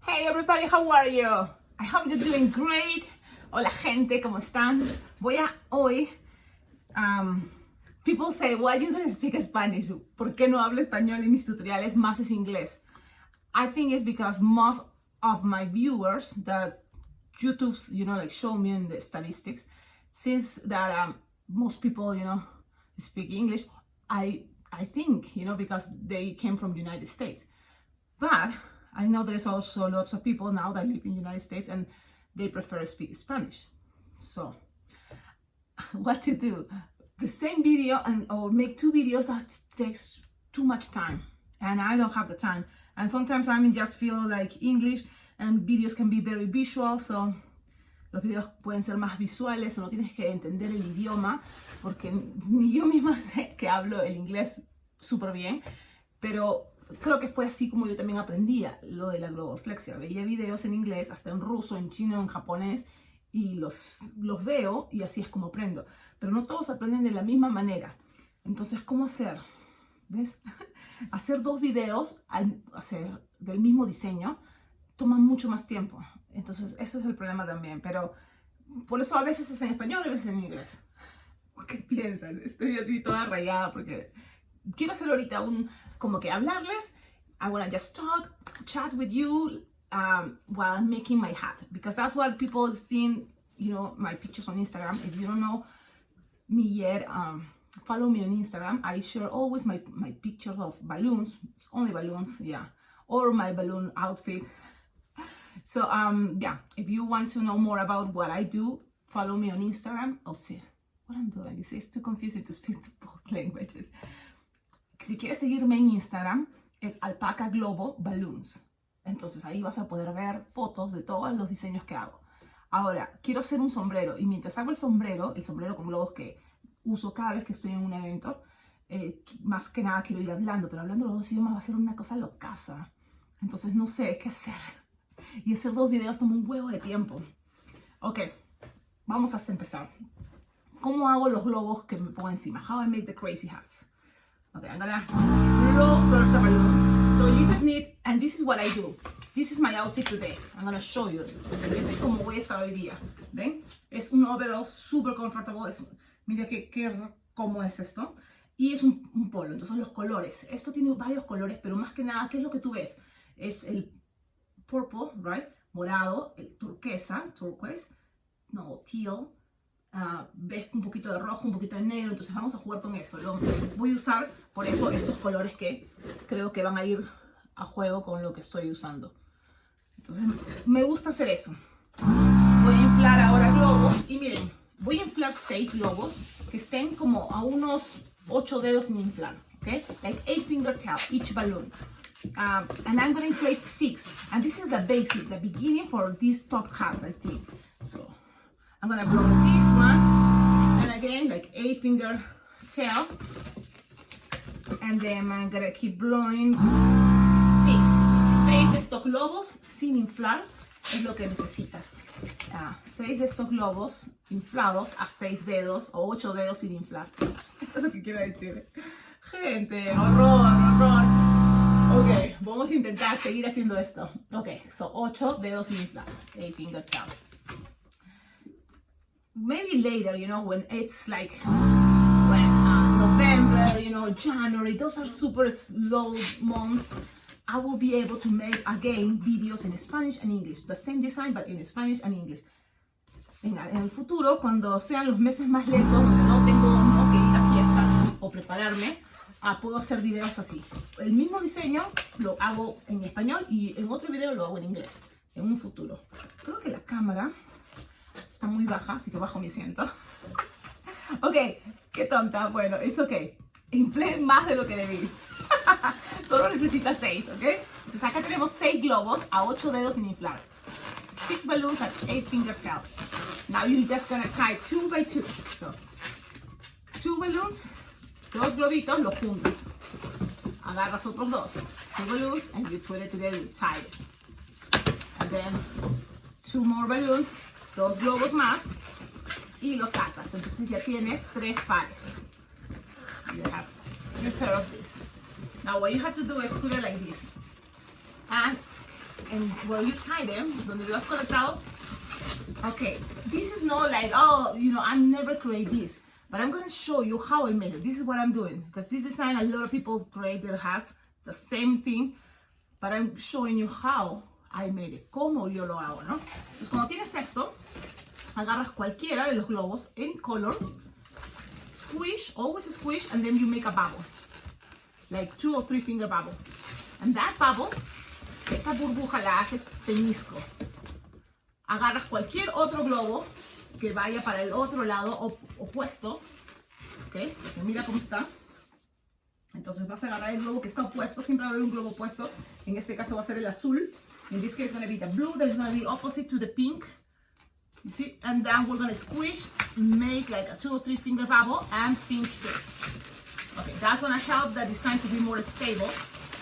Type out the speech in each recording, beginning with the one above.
Hey everybody, how are you? I hope you're doing great. Hola gente, ¿cómo están? Hoy, people say, why you don't speak Spanish? ¿Por qué no hablo español en mis tutoriales? Más es inglés. I think it's because most of my viewers that YouTube's, like show me in the statistics, since that most people, speak English, I think, because they came from the United States. But I know there's also lots of people now that live in the United States and they prefer to speak Spanish. So, what to do? The same video or make two videos, that takes too much time. And I don't have the time. And sometimes I just feel like English and videos can be very visual. So, los videos pueden ser más visuales o no tienes que entender el idioma. Porque ni yo misma sé que hablo el inglés súper bien. Pero creo que fue así como yo también aprendía lo de la Globoflexia. Veía videos en inglés, hasta en ruso, en chino, en japonés, y los veo y así es como aprendo. Pero no todos aprenden de la misma manera. Entonces, ¿cómo hacer? ¿Ves? Hacer dos videos hacer del mismo diseño toma mucho más tiempo. Entonces, eso es el problema también. Pero por eso a veces es en español y a veces en inglés. ¿Qué piensan? Estoy así toda rayada porque quiero hacer ahorita como que hablarles. I want to just chat with you while making my hat, because that's what people seen, my pictures on Instagram. If you don't know me yet, follow me on Instagram. I share always my pictures of balloons, only balloons, yeah, or my balloon outfit. So yeah, if you want to know more about what I do, follow me on Instagram. Oh, see what I'm doing. You see, it's too confusing to speak both languages. Si quieres seguirme en Instagram, es Alpacaglobo Balloons. Entonces ahí vas a poder ver fotos de todos los diseños que hago. Ahora, quiero hacer un sombrero. Y mientras hago el sombrero con globos que uso cada vez que estoy en un evento, más que nada quiero ir hablando. Pero hablando los dos idiomas va a ser una cosa locaza. Entonces no sé qué hacer. Y hacer dos videos toma un huevo de tiempo. Ok, vamos a empezar. ¿Cómo hago los globos que me pongo encima? How I make the crazy hats. Okay, I'm gonna blow first the balloons. So you just need, and this is what I do. This is my outfit today. I'm gonna show you. Este es como voy a estar hoy día. ¿Ven? Es un overall super comfortable. Mira cómo es esto. Y es un polo. Entonces los colores. Esto tiene varios colores, pero más que nada, ¿qué es lo que tú ves? Es el purple, right? Morado, el turquoise, no, teal. Ves un poquito de rojo, un poquito de negro, entonces vamos a jugar con eso. Voy a usar por eso estos colores que creo que van a ir a juego con lo que estoy usando. Entonces me gusta hacer eso. Voy a inflar ahora globos y miren, voy a inflar 6 globos que estén como a unos 8 dedos sin inflar, okay? Like 8 finger tail each balloon. And I'm going to inflate 6, and this is the basic, the beginning for these top hats, I think. So I'm gonna blow this one, and again, like 8 finger tail, and then I'm gonna keep blowing 6 de estos globos sin inflar es lo que necesitas. 6 de estos globos inflados a 6 dedos o 8 dedos sin inflar. Eso es lo que quiero decir. Gente, horror. Ok, vamos a intentar seguir haciendo esto. Ok, so 8 dedos sin inflar, 8 finger tail. Maybe later, when it's like November, January, those are super slow months. I will be able to make again videos in Spanish and English, the same design but in Spanish and English. En el futuro, cuando sean los meses más lentos, donde no tengo que ir a fiestas o prepararme, puedo hacer videos así. El mismo diseño lo hago en español y en otro video lo hago en inglés, en un futuro. Creo que la cámara está muy baja, así que bajo mi asiento. Ok, qué tonta. Bueno, es ok. Inflé más de lo que debí. Solo necesitas 6, ok. Entonces acá tenemos 6 globos a 8 dedos sin inflar. 6 balloons at 8 finger tail. Now you're just gonna tie 2 by 2. So, 2 balloons, 2 globitos, los juntas. Agarras otros 2. 2 balloons and you put it together, you tie it. And then 2 more balloons. 2 globos más y los atas. Entonces ya tienes 3 pares. You have 3 pairs of this. Now what you have to do is put it like this. And and where you tie them, donde lo has conectado. Okay, this is not like, oh, you know, I'm never create this, but I'm gonna show you how I made it. This is what I'm doing, because this design, a lot of people create their hats, the same thing, but I'm showing you how I made it, cómo yo lo hago, ¿no? Entonces, cuando tienes esto, agarras cualquiera de los globos, any color, squish, always squish, and then you make a bubble, like 2 or 3 finger bubble, and that bubble, esa burbuja la haces peñisco. Agarras cualquier otro globo que vaya para el otro lado opuesto, ¿ok? Porque mira cómo está. Entonces vas a agarrar el globo que está opuesto, siempre va a haber un globo opuesto. En este caso va a ser el azul. In this case, it's going to be the blue that is going to be opposite to the pink. You see? And then we're going to squish, make like a 2 or 3 finger bubble, and pinch this. Okay, that's going to help the design to be more stable.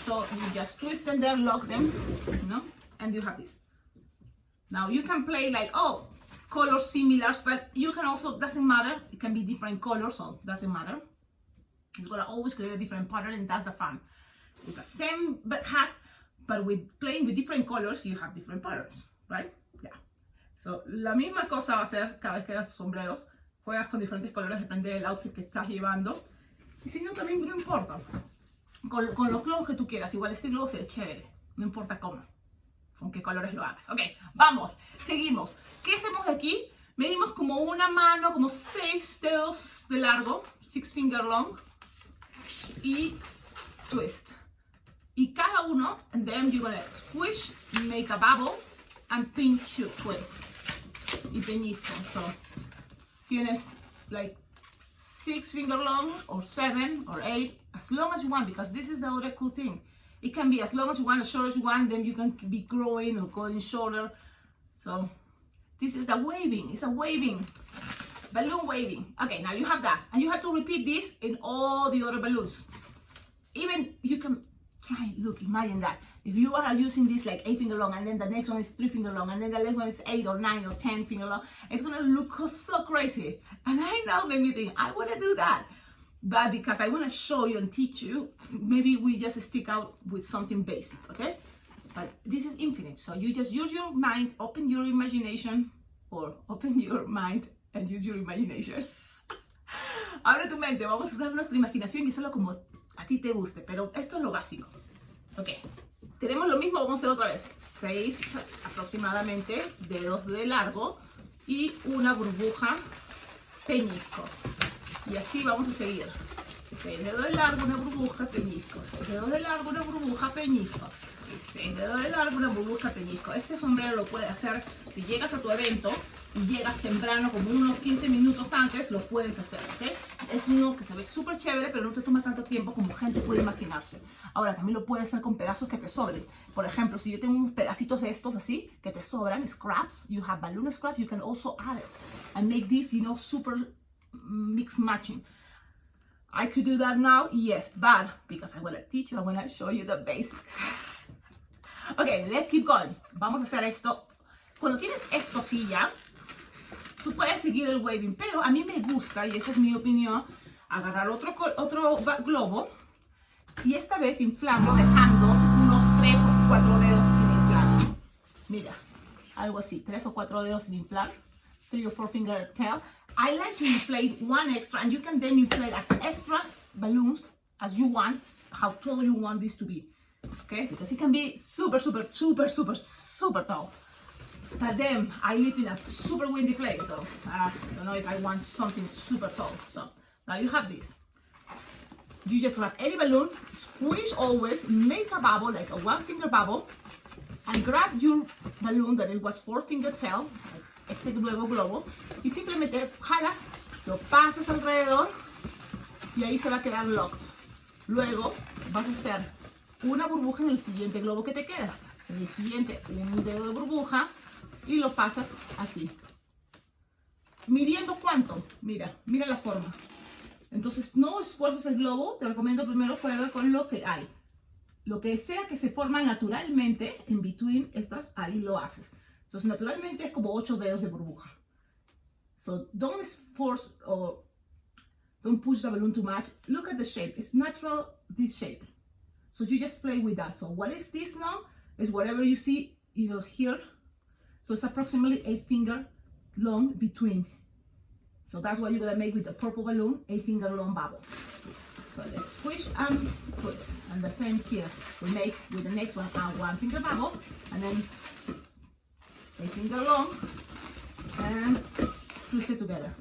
So you just twist them there, lock them, you know, and you have this. Now you can play like, oh, colors similar, but you can also, doesn't matter, it can be different colors, so it doesn't matter. It's gonna always create a different pattern, and that's the fun. It's the same hat, but with playing with different colors, you have different patterns, right? Yeah. So la misma cosa va a ser cada vez que hagas sombreros. Juegas con diferentes colores, depende del outfit que estás llevando. Y si no, también no importa. Con los globos que tú quieras, igual este globo se ve chévere, no importa cómo. Con qué colores lo hagas. Ok, vamos, seguimos. ¿Qué hacemos aquí? Medimos como una mano, como 6 dedos de largo, 6 finger long, y twist. Y cada uno, and then you're gonna squish, make a bubble, and pinch your twist. Y peñisco. So, tienes like 6 finger long, or 7, or 8, as long as you want, because this is the other cool thing. It can be as long as you want, as short as you want, then you can be growing or going shorter. So this is the waving, it's a waving, balloon waving. Okay, now you have that. And you have to repeat this in all the other balloons. Even you can try, look, imagine that. If you are using this like 8 finger long, and then the next one is 3 finger long, and then the next one is 8 or 9 or 10 finger long, it's gonna look so crazy. And I know maybe you think, I wanna do that. But because I want to show you and teach you, maybe we just stick out with something basic, okay? But this is infinite, so you just use your mind, open your imagination, or open your mind and use your imagination. Abre tu mente, vamos a usar nuestra imaginación y hacerlo como a ti te guste, pero esto es lo básico. Ok, tenemos lo mismo, vamos a hacer otra vez. 6 aproximadamente dedos de largo y una burbuja peñisco. Y así vamos a seguir. 6 dedos de largo, una burbuja, peñisco. 6 dedos de largo, una burbuja, peñisco. Y 6 dedos de largo, una burbuja, peñisco. Este sombrero lo puedes hacer si llegas a tu evento y llegas temprano, como unos 15 minutos antes, lo puedes hacer, ¿ok? Es uno que se ve súper chévere, pero no te toma tanto tiempo como gente puede imaginarse. Ahora, también lo puedes hacer con pedazos que te sobren. Por ejemplo, si yo tengo unos pedacitos de estos así, que te sobran, scraps, you have balloon scraps, you can also add it. And make this, you know, super mix matching. I could do that now, yes, but because I want to teach you, I want to show you the basics. Okay, let's keep going. Vamos a hacer esto. Cuando tienes esto así ya, tú puedes seguir el waving, pero a mí me gusta, y esa es mi opinión, agarrar otro globo y esta vez inflarlo dejando unos 3 o 4 dedos sin inflar. Mira, algo así, 3 o 4 dedos sin inflar. 3 or 4 finger tail. I like to inflate one extra, and you can then inflate as extras balloons as you want, how tall you want this to be, okay? Because it can be super, super, super, super, super tall. But then I live in a super windy place, so I don't know if I want something super tall. So now you have this. You just grab any balloon, squish always, make a bubble, like a 1 finger bubble, and grab your balloon that it was 4 finger tail, este nuevo globo, y simplemente jalas, lo pasas alrededor y ahí se va a quedar locked. Luego vas a hacer una burbuja en el siguiente globo que te queda. En el siguiente, un dedo de burbuja y lo pasas aquí. Midiendo cuánto, mira la forma. Entonces no esfuerces el globo, te recomiendo primero jugar con lo que hay. Lo que sea que se forma naturalmente en between estas, ahí lo haces. Entonces, naturalmente es como 8 dedos de burbuja. So, don't force or don't push the balloon too much. Look at the shape. It's natural, this shape. So, you just play with that. So, what is this now? is whatever you see, here. So it's approximately 8 finger long between. So that's what you're gonna make with the purple balloon, 8 finger long bubble. So let's squish and twist. And the same here. We make with the next one a 1 finger bubble, and then 8 finger long, and twist it together.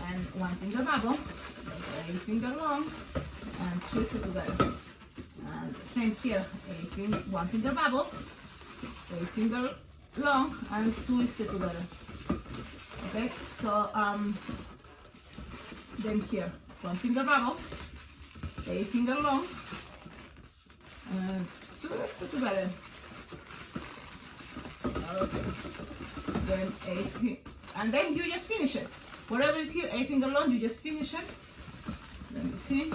And 1 finger bubble, 8 finger long, and twist it together. And same here, 1 finger bubble, 8 finger long, and twist it together. Okay, so then here, 1 finger bubble, 8 finger long, and twist it together. Okay, then 8, and then you just finish it. Whatever is here, 8 finger long, you just finish it. Let me see.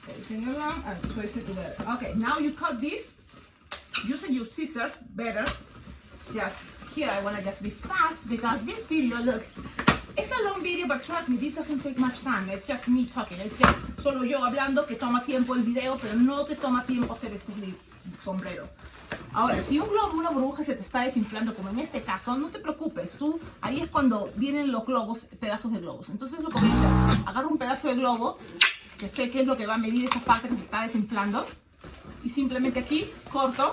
8 finger long, and twist it together. Okay, now you cut this using your scissors better. It's just here I want to just be fast because this video, look, it's a long video, but trust me, this doesn't take much time. It's just me talking. It's just solo yo hablando, que toma tiempo el video, pero no que toma tiempo hacer este sombrero. Ahora, si un globo, una burbuja se te está desinflando, como en este caso, no te preocupes. Tú, ahí es cuando vienen los globos, pedazos de globos. Entonces lo que voy a hacer, agarro un pedazo de globo, que sé que es lo que va a medir esa parte que se está desinflando, y simplemente aquí corto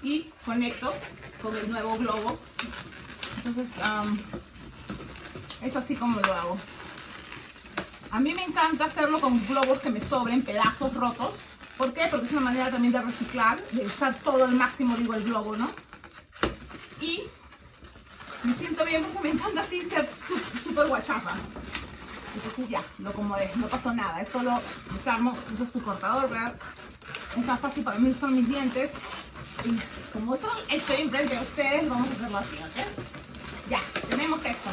y conecto con el nuevo globo. Entonces es así como lo hago. A mí me encanta hacerlo con globos que me sobren, pedazos rotos. ¿Por qué? Porque es una manera también de reciclar, de usar todo al máximo, digo, el globo, ¿no? Y me siento bien porque me encanta así ser súper guachafa. Entonces ya, lo acomodé, no pasó nada. Es solo desarmo, usas tu cortador, ¿verdad? Es más fácil para mí usar mis dientes. Y como eso estoy enfrente de ustedes, vamos a hacerlo así, ¿ok? Ya, tenemos esto.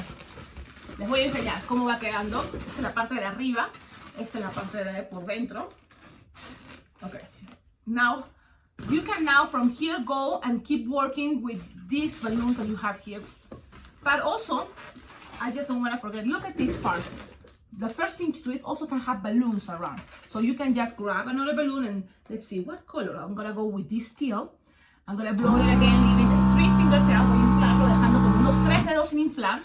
Les voy a enseñar cómo va quedando. Esta es la parte de arriba, esta es la parte de por dentro. Okay, now you can from here go and keep working with these balloons that you have here. But also, I just don't want to forget, look at this part. The first pinch twist also can have balloons around. So you can just grab another balloon and let's see what color. I'm going to go with this teal. I'm going to blow it again, leaving the 3 finger tail. Voy a inflarlo, dejando con unos 3 dedos sin inflar.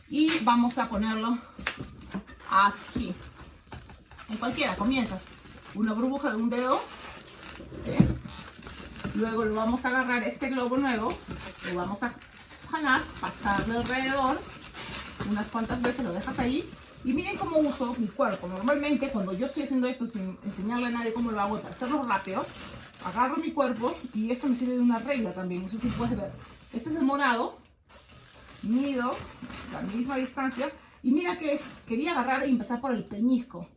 Y vamos a ponerlo aquí. En cualquiera, comienzas. Una burbuja de un dedo, ¿okay? Luego lo vamos a agarrar este globo nuevo, lo vamos a jalar, pasarle alrededor, unas cuantas veces lo dejas ahí, y miren cómo uso mi cuerpo. Normalmente cuando yo estoy haciendo esto sin enseñarle a nadie cómo lo hago, para hacerlo rápido, agarro mi cuerpo, y esto me sirve de una regla también, no sé si puedes ver. Este es el morado, mido la misma distancia, y mira que es, quería agarrar y empezar por el peñisco.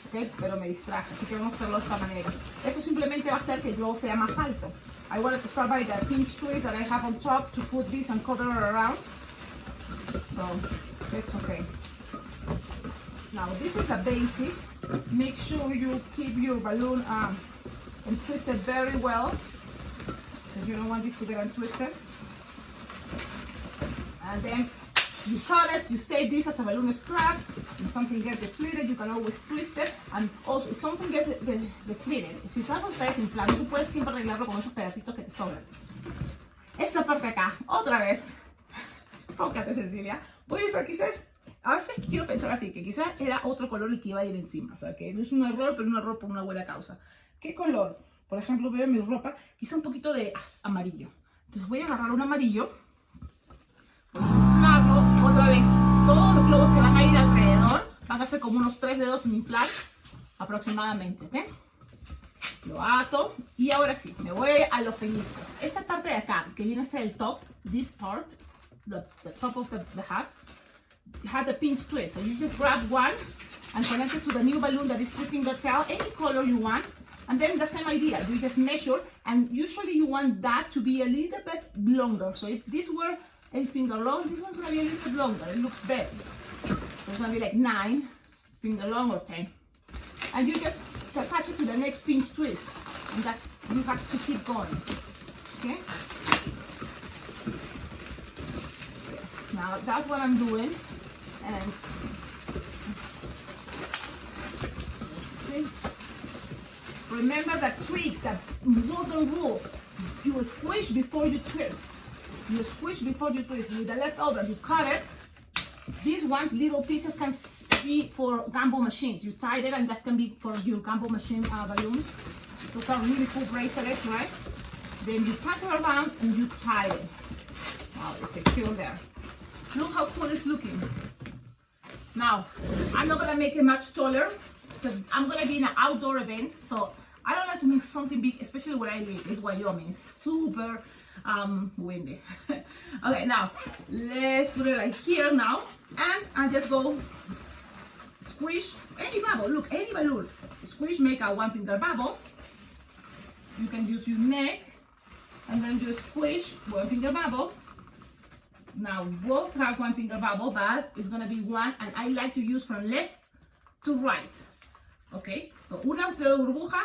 Okay, pero me distraje, así que vamos a hacerlo de esta manera. Eso simplemente va a hacer que el globo sea más alto. I wanted to start by the pinch twist that I have on top to put this and cover it around. So, it's okay. Now, this is a basic. Make sure you keep your balloon and twist it very well, because you don't want this to get untwisted. And then you cut it, you save this as a balloon scrap. If something gets deflated, you can always twist it. And also, if something gets deflated, si algo está desinflando, tú puedes siempre arreglarlo con esos pedacitos que te sobran. Esta parte acá, otra vez. Enfócate, Cecilia. Voy a usar quizás, a veces quiero pensar así, que quizás era otro color el que iba a ir encima. O sea, que no es un error, pero un error por una buena causa. ¿Qué color? Por ejemplo, veo en mi ropa, quizá un poquito de amarillo. Entonces voy a agarrar un amarillo. Voy a inflarlo otra vez. Todos los globos que van a ir alrededor van a ser como unos 3 dedos sin inflar aproximadamente, ¿ok? Lo ato y ahora sí, me voy a los peñiscos. Esta parte de acá, que viene a ser el top, this part, the top of the hat, had a pinch twist. So you just grab one and connect it to the new balloon that is 3 finger tail, any color you want. And then the same idea, you just measure, and usually you want that to be a little bit longer. So if this were 8 finger long, this one's gonna be a little bit longer. It looks better. So it's gonna be like 9 finger long or 10. And you just attach it to the next pinch twist. And that's, you have to keep going. Okay? Now that's what I'm doing. And let's see. Remember that trick, that golden rule. You squish before you twist. You squish before you twist. With the leftover, you cut it. These ones, little pieces, can be for gumball machines. You tie it, and that can be for your gumball machine balloon. Those are really cool bracelets, right? Then you pass it around and you tie it. Wow, it's secure there. Look how cool it's looking. Now, I'm not gonna make it much taller because I'm gonna be in an outdoor event, so I don't like to make something big, especially where I live. It's Wyoming. It's super windy. Okay, now let's put it like here now, and I just go squish any bubble. Look, any balloon. Squish, make a one finger bubble. You can use your neck, and then you squish one finger bubble. Now both have one finger bubble, but it's gonna be one, and I like to use from left to right. Okay, so una dedo de burbuja,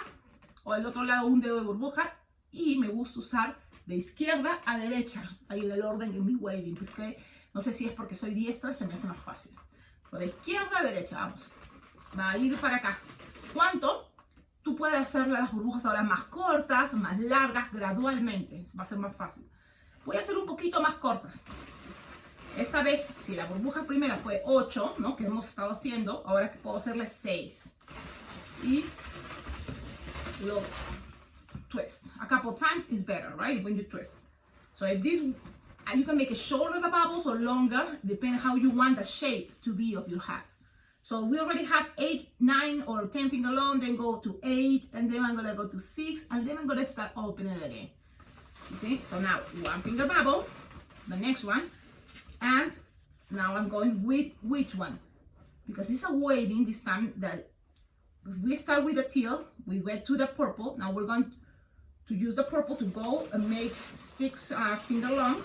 o el otro lado un dedo de burbuja, y me gusta usar de izquierda a derecha, ahí del orden en mi waving, porque no sé si es porque soy diestra, se me hace más fácil. So, de izquierda a derecha, vamos. Va a ir para acá. ¿Cuánto? Tú puedes hacer las burbujas ahora más cortas, más largas, gradualmente. Va a ser más fácil. Voy a hacer un poquito más cortas. Esta vez, si la burbuja primera fue 8, ¿no? Que hemos estado haciendo, ahora que puedo hacerle 6. Y lo twist. A couple times is better, right? When you twist. So if this, you can make it shorter the bubbles or longer, depending how you want the shape to be of your hat. So we already have 8, 9, or 10 finger long, then go to 8, and then I'm gonna go to 6, and then I'm gonna start opening it again. You see? So now one finger bubble, the next one, and now I'm going with which one? Because it's a waving this time that if we start with the teal, we went to the purple. Now we're going to use the purple to go and make 6 finger long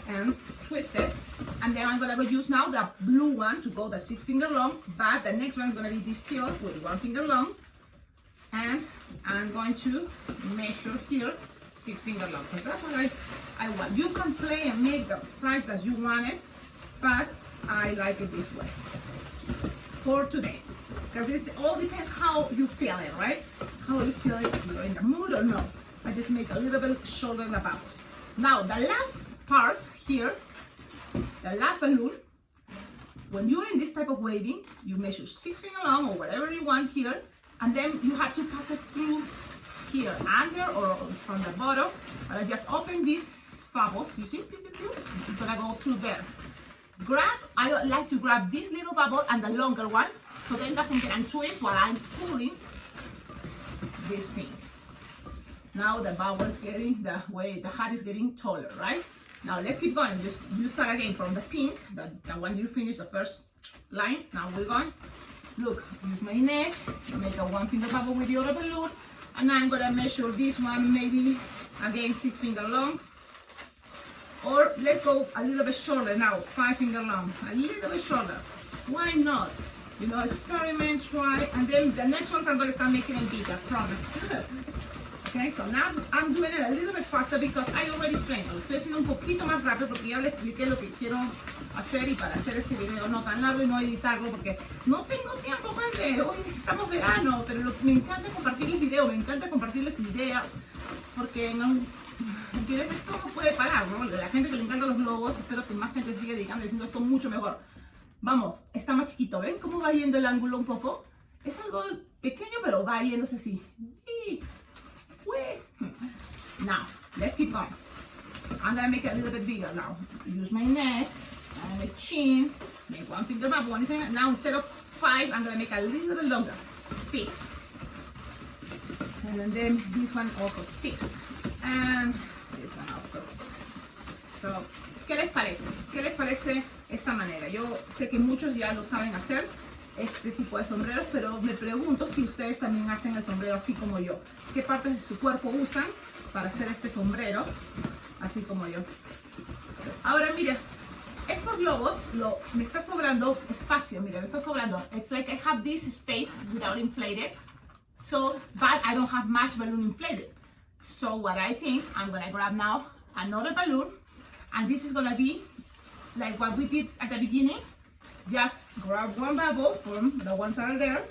and twist it. And then I'm gonna go use now the blue one to go the 6 finger long, but the next one is gonna be this teal with 1 finger long. And I'm going to measure here 6 finger long, because that's what I want. You can play and make the size that you want it, but I like it this way for today. Because it all depends how you feel it, right? How you feel it, if you're in the mood or no. I just make a little bit shorter the bubbles. Now, the last part here, the last balloon, when you're in this type of waving, you measure 6 finger long or whatever you want here, and then you have to pass it through here, under or from the bottom. But I just open these bubbles, you see? It's gonna go through there. I like to grab this little bubble and the longer one, so then it doesn't get untwist while I'm pulling this pink. Now the bubble is getting, the hat is getting taller, right? Now let's keep going. You start again from the pink, the one you finish the first line. Now we're going. Look, use my neck, make a 1 finger bubble with the other balloon, and I'm gonna measure this one maybe again 6 finger long. Or let's go a little bit shorter now, 5 finger long, a little bit shorter. Why not? You know, experiment, try, and then the next ones I'm gonna start making them bigger, promise. Okay, so now I'm doing it a little bit faster because I already explained. Lo estoy haciendo un poquito más rápido porque ya les expliqué lo que quiero hacer, y para hacer este video no tan largo y no editarlo porque no tengo tiempo, gente. Hoy estamos verano, pero me encanta compartirles videos, me encanta compartirles ideas, porque no, esto no puede parar, ¿no? La gente que le encanta los globos, espero que más gente siga dedicando diciendo esto mucho mejor. Vamos, está más chiquito, ¿ven cómo va yendo el ángulo un poco? Es algo pequeño, pero va yéndose así. Now, let's keep going. I'm gonna make it a little bit bigger now. Use my neck, and my chin, make 1 finger bubble, 1 finger. Now instead of 5, I'm gonna make a little bit longer, 6. And then this one also 6. And this one also 6. So, ¿qué les parece? ¿Qué les parece esta manera? Yo sé que muchos ya lo saben hacer, este tipo de sombreros, pero me pregunto si ustedes también hacen el sombrero así como yo. ¿Qué partes de su cuerpo usan para hacer este sombrero así como yo? Ahora mira, estos globos me está sobrando espacio, mira, me está sobrando. It's like I have this space without inflated, so, but I don't have much balloon inflated. So what I think, I'm gonna grab now another balloon, and this is gonna be like what we did at the beginning. Just grab one bubble from the ones that are there,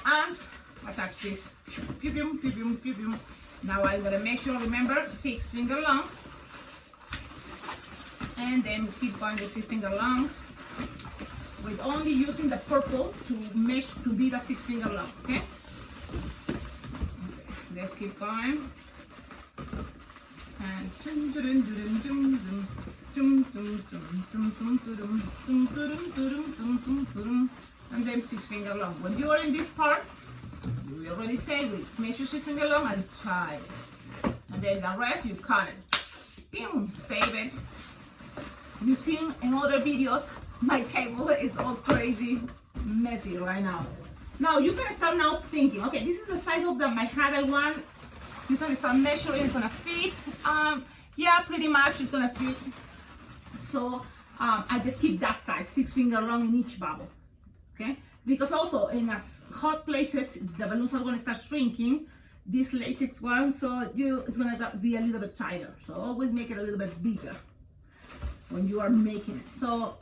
and attach this. Now I'm gonna make sure, remember, 6 finger long, and then keep going with 6 finger long, with only using the purple to mesh to be the 6 finger long. Okay. Let's keep going. And then 6 finger long. When you are in this part, we already say we measure 6 finger long and tie it. And then the rest you cut it. Boom, save it. You've seen in other videos, my table is all crazy, messy right now. Now you can start now thinking, okay, this is the size of my hat I want. You can start measuring, it's gonna fit. Yeah, pretty much it's gonna fit. So I just keep that size, 6 finger long in each bubble, okay? Because also in hot places, the balloons are gonna start shrinking, this latex one, so it's gonna be a little bit tighter. So always make it a little bit bigger when you are making it. So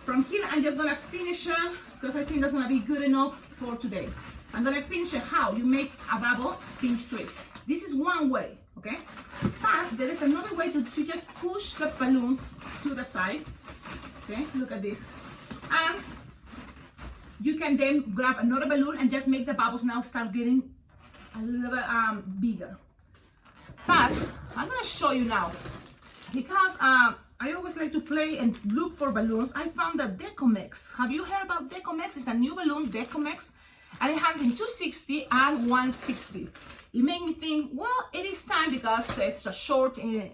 from here, I'm just gonna finish it, because I think that's gonna be good enough for today. I'm gonna finish it how you make a bubble pinch twist. This is one way, okay? But there is another way to just push the balloons to the side, okay? Look at this. And you can then grab another balloon and just make the bubbles now start getting a little bit bigger. But I'm gonna show you now, because I always like to play and look for balloons. I found that Decomex. Have you heard about Decomex? It's a new balloon, Decomex, and it has in 260 and 160. It made me think, well, it is time, because it's a shortage.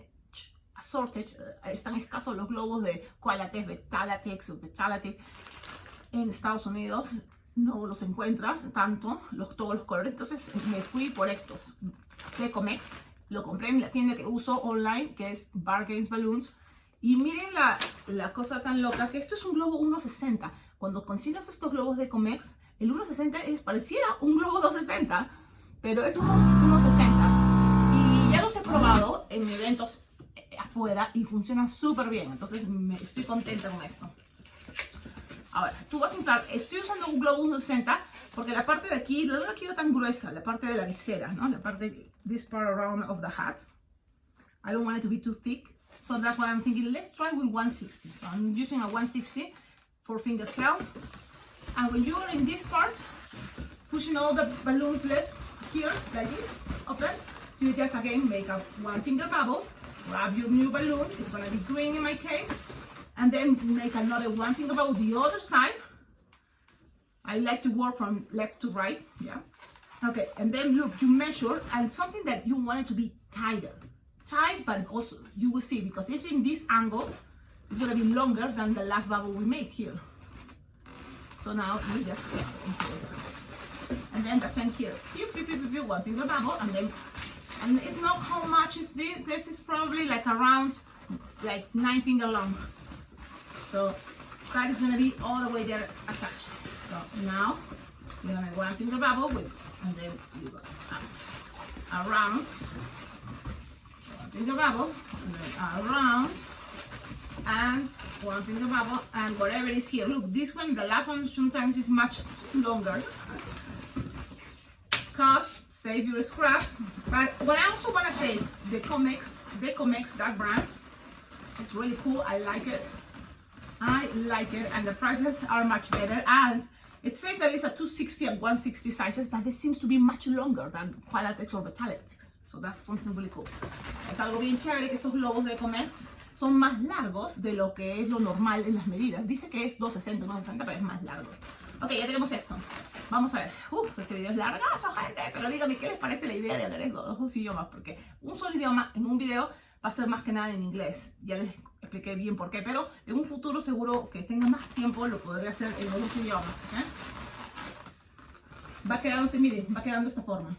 Están escasos los globos de Qualatex, Betalatex o Betalatex en Estados Unidos. No los encuentras tanto, todos los colores. Entonces me fui por estos. Decomex. Lo compré en la tienda que uso online, que es Bargains Balloons. Y miren la cosa tan loca, que esto es un globo 1.60. Cuando consigas estos globos de Comex, el 1.60 pareciera un globo 2.60, pero es un 1.60. Y ya los he probado en eventos afuera y funcionan súper bien. Entonces estoy contenta con esto. Ahora, tú vas a inflar. Estoy usando un globo 1.60 porque la parte de aquí no la quiero tan gruesa, la parte de la visera, ¿no? La parte, this part around of the hat. I don't want it to be too thick. So that's why I'm thinking, let's try with 160. So I'm using a 160 for finger tail. And when you are in this part, pushing all the balloons left here, like this, open, you just again make a 1 finger bubble, grab your new balloon, it's gonna be green in my case, and then make another 1 finger bubble the other side. I like to work from left to right, yeah. Okay, and then look, you measure, and something that you want it to be tighter. Tight, but also you will see, because it's in this angle, it's going to be longer than the last bubble we made here. So now you just, and then the same here, 1 finger bubble, and it's not how much is this. This is probably like around 9 finger long. So that is going to be all the way there attached. So now you're going to make 1 finger bubble with, and then you go around. Finger bubble, and then around, and 1 finger bubble, and whatever is here. Look, this one, the last one, sometimes is much longer. Cut, save your scraps. But what I also want to say is the Decomex, that brand, it's really cool. I like it. And the prices are much better. And it says that it's a 260 and 160 sizes, but it seems to be much longer than Qualatex or Betalatex. So that's something really cool. Es algo bien chévere que estos globos de Comex son más largos de lo que es lo normal en las medidas. Dice que es 260, 160, pero es más largo. Ok, ya tenemos esto. Vamos a ver. Este video es largazo, gente. Pero díganme, ¿qué les parece la idea de hablar en dos idiomas? Porque un solo idioma en un video va a ser más que nada en inglés. Ya les expliqué bien por qué. Pero en un futuro seguro que tenga más tiempo lo podré hacer en los dos idiomas. ¿Okay? Va quedándose, miren, va quedando de esta forma.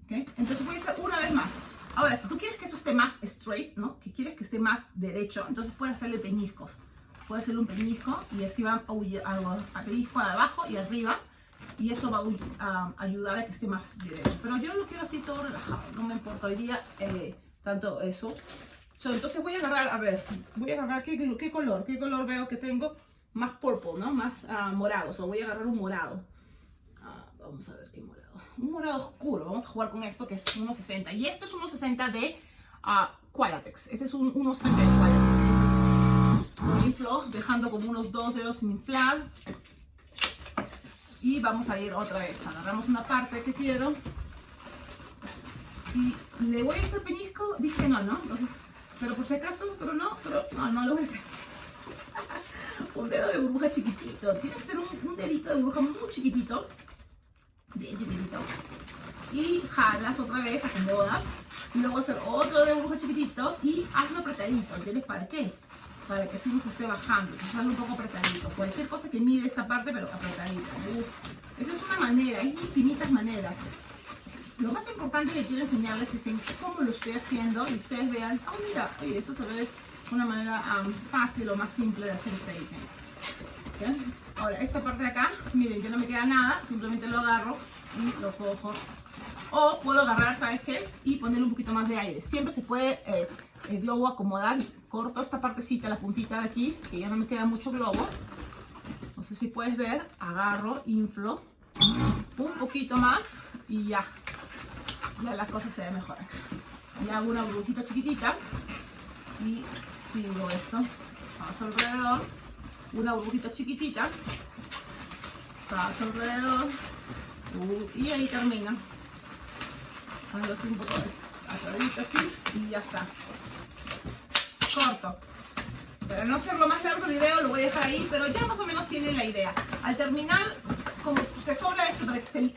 ¿Okay? Entonces voy a hacer una vez más. Ahora, si tú quieres que esto esté más straight, ¿no? Que quieres que esté más derecho, entonces puedes hacerle peñiscos. Puedes hacerle un peñisco y así va a pellizco de abajo y arriba. Y eso va a ayudar a que esté más derecho. Pero yo lo quiero así todo relajado. No me importa hoy día tanto eso. Entonces voy a agarrar, a ver, ¿qué color veo que tengo? Más purple, ¿no? Más morado. Voy a agarrar un morado. Vamos a ver qué morado. Un morado oscuro. Vamos a jugar con esto que es 1.60. Y esto es 1.60 de Qualatex. Este es un 1.60 de Qualatex. Lo inflo, dejando como unos 2 dedos sin inflar. Y vamos a ir otra vez. Agarramos una parte que quiero. Y le voy a hacer peñisco. Dije no, ¿no? Entonces, pero por si acaso, pero no lo voy a hacer. Un dedo de burbuja chiquitito. Tiene que ser un dedito de burbuja muy chiquitito. Bien chiquitito. Y jalas otra vez, acomodas. Y luego hacer otro de burbuja chiquitito y hazlo apretadito. ¿Entiendes para qué? Para que así no se esté bajando. Entonces hazlo un poco apretadito. Cualquier cosa que mide esta parte, pero apretadito. Esa es una manera, hay infinitas maneras. Lo más importante que quiero enseñarles es en cómo lo estoy haciendo y ustedes vean, oh mira, oye, eso se ve de una manera fácil o más simple de hacer este diseño. ¿Okay? Ahora, esta parte de acá, miren, ya no me queda nada, simplemente lo agarro y lo cojo. O puedo agarrar, ¿sabes qué? Y ponerle un poquito más de aire. Siempre se puede el globo acomodar. Corto esta partecita, la puntita de aquí, que ya no me queda mucho globo. No sé si puedes ver, agarro, inflo un poquito más y ya la cosa se ve mejor. Y hago una burbujita chiquitita y sigo esto, paso alrededor, una burbujita chiquitita, paso alrededor y ahí termina. Hago así un poco atadito así y ya está. Corto. Para no hacerlo más largo el video lo voy a dejar ahí, pero ya más o menos tienen la idea. Al terminar, como te sobra esto para que se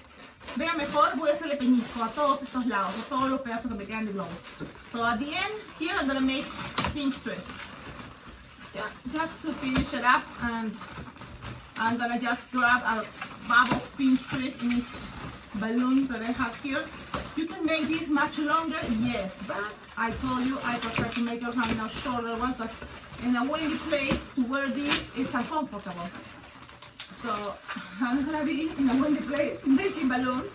vea mejor, voy a hacerle peñisco a todos estos lados, a todos los pedazos que me quedan de globo. So at the end, here I'm gonna make pinch twist. Yeah, just to finish it up, and I'm gonna just grab a bubble pinch twist in each balloon that I have here. You can make this much longer, yes, but I told you I prefer to make it right now shorter ones, but in a windy place to wear this, it's uncomfortable. So I'm gonna be in a windy place making balloons,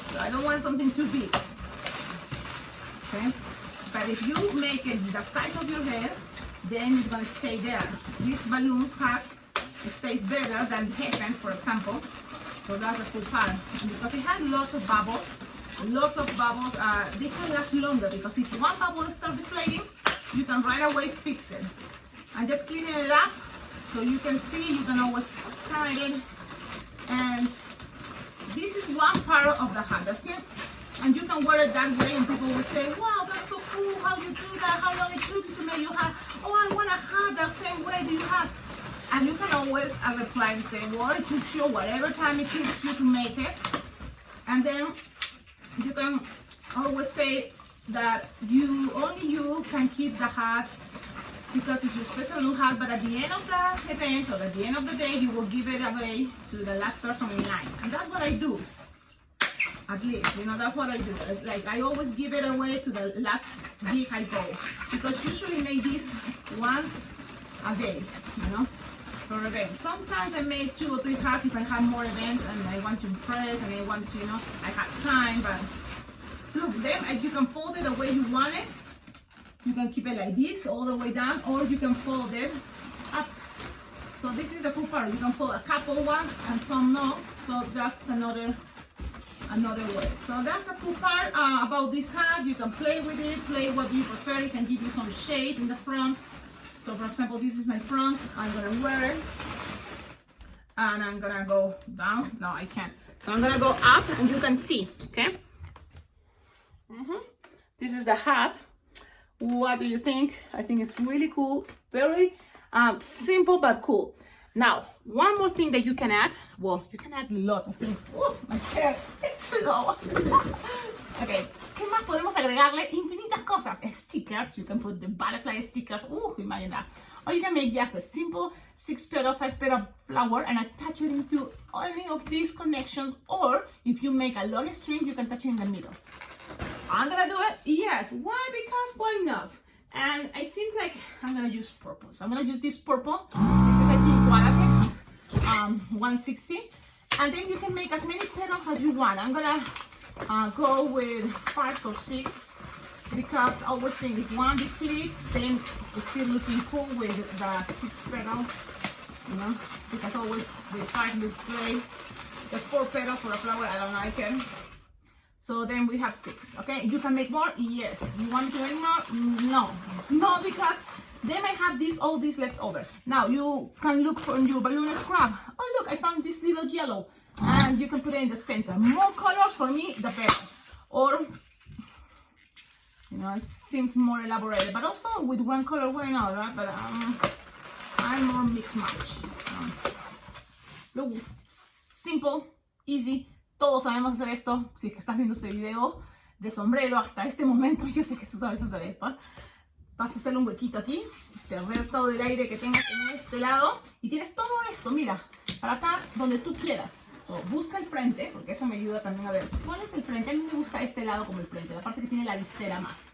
so I don't want something too big. Okay, but if you make it the size of your head, then it's gonna stay there. These balloons stays better than headbands, for example. So that's a cool part, and because it has lots of bubbles, they can last longer, because if one bubble starts deflating, you can right away fix it. And just cleaning it up so you can see, you can always tie it. And this is one part of the hat, that's it. And you can wear it that way, and people will say, wow, that's so cool, how you do that, how long it took you to make your hat. Oh, I want a hat that same way do you have. And you can always reply and say, well, it took you whatever time it took you to make it. And then you can always say that only you can keep the hat because it's your special new hat, but at the end of the event or at the end of the day, you will give it away to the last person in line. And that's what I do. At least, that's what I do. Like, I always give it away to the last gig I go, because usually make this once a day, for events. Sometimes I make 2 or 3 hats if I have more events and I want to impress and I want to, I have time, but look, then you can fold it the way you want it. You can keep it like this all the way down, or you can fold it up. So this is the cool part. You can fold a couple ones and some no. So that's another way. So that's a cool part about this hat. You can play with it, play what you prefer. It can give you some shade in the front. So for example, this is my front. I'm gonna wear it, and I'm gonna go down. No, I can't. So I'm gonna go up, and you can see. Okay. This is the hat. What do you think? I think it's really cool. Very simple but cool. Now, one more thing that you can add. Well, you can add lots of things. Oh, my chair is too low. Okay, ¿qué más podemos agregarle? Infinitas cosas. Stickers. You can put the butterfly stickers. Imagine that. Or you can make just a simple 6-petal, 5-petal flower and attach it into any of these connections. Or if you make a long string, you can attach it in the middle. I'm gonna do it. Yes. Why? Because why not? And it seems like I'm gonna use purple. So I'm gonna use this purple. This is, I think, Qualatex 160. And then you can make as many petals as you want. I'm gonna go with 5 or 6 because I always think if one depletes, then it's still looking cool with the 6 petal. Because always with 5 looks great. There's 4 petals for a flower, I don't like it. So then we have 6, okay? You can make more? Yes. You want me to make more? No. No, because they might have all this left over. Now you can look for your balloon scrap. Oh look, I found this little yellow. And you can put it in the center. More colors for me, the better. Or, you know, it seems more elaborated. But also with one color, why not, right? But I'm more mix match. Look, simple, easy. Todos sabemos hacer esto. Si es que estás viendo este video de sombrero hasta este momento, yo sé que tú sabes hacer esto. Vas a hacer un huequito aquí, perder todo el aire que tengas en este lado y tienes todo esto, mira, para atar donde tú quieras. So, busca el frente, porque eso me ayuda también a ver cuál es el frente. A mí me gusta este lado como el frente, la parte que tiene la visera más.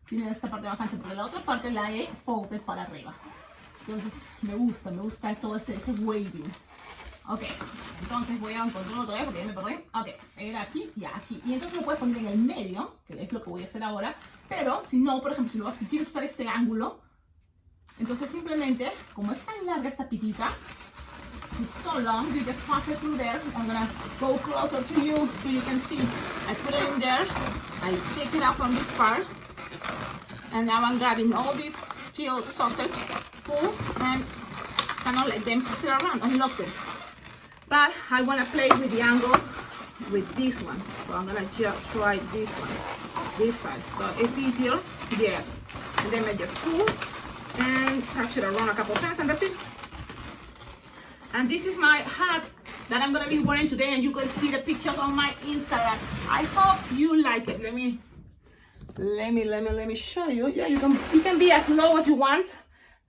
Tiene esta parte más ancha, porque la otra parte la he folded para arriba. Entonces me gusta todo ese waving. Ok, entonces voy a encontrarlo otra vez porque ya me perdí. Ok, era aquí y aquí. Y entonces lo puedes poner en el medio, que es lo que voy a hacer ahora. Pero si no, por ejemplo, si quieres usar este ángulo, entonces simplemente, como es tan larga esta pitita, it's so long, you just pass it through there. I'm gonna go closer to you so you can see. I put it in there, I take it out from this part, and now I'm grabbing all these chilled sausage full and kind of let them pass it around and lock them. But I want to play with the angle with this one, so I'm gonna just try this one, this side, so it's easier. Yes, and then I just pull and touch it around a couple times, and that's it. And this is my hat that I'm gonna be wearing today, and you can see the pictures on my Instagram. I hope you like it. Let me show you. Yeah, you can be as low as you want.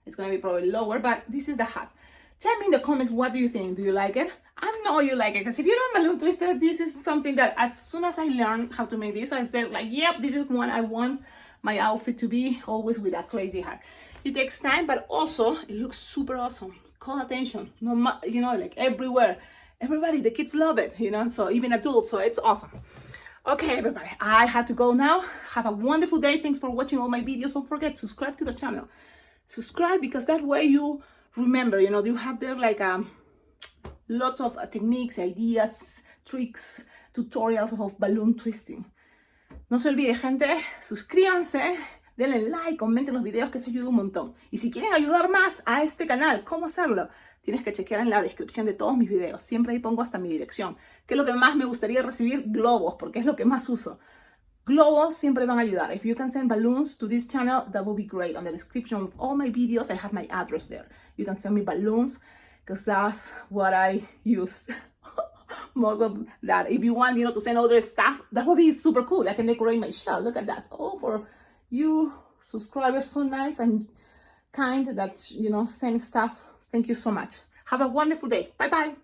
It's gonna be probably lower, but this is the hat. Tell me in the comments, what do you think? Do you like it? I know you like it, because if you don't balloon twister, this is something that as soon as I learned how to make this, I said like, yep, this is what I want my outfit to be, always with a crazy hat. It takes time, but also it looks super awesome. Call attention, you know, like everywhere. Everybody, the kids love it, you know, so even adults, so it's awesome. Okay, everybody, I have to go now. Have a wonderful day. Thanks for watching all my videos. Don't forget, subscribe to the channel. Subscribe, because that way you remember, you know, you have there like lots of techniques, ideas, tricks, tutorials of balloon twisting. No se olvide, gente, suscríbanse, denle like, comenten los videos, que eso ayuda un montón. Y si quieren ayudar más a este canal, ¿cómo hacerlo? Tienes que chequear en la descripción de todos mis videos. Siempre ahí pongo hasta mi dirección. ¿Qué es lo que más me gustaría recibir? Globos, porque es lo que más uso. Globos siempre van a ayudar. If you can send balloons to this channel, that would be great. On the description of all my videos, I have my address there. You can send me balloons, because that's what I use most of that. If you want, you know, to send other stuff, that would be super cool. I can decorate my shell. Look at that. Oh, for you subscribers, so nice and kind that, you know, send stuff. Thank you so much. Have a wonderful day. Bye bye.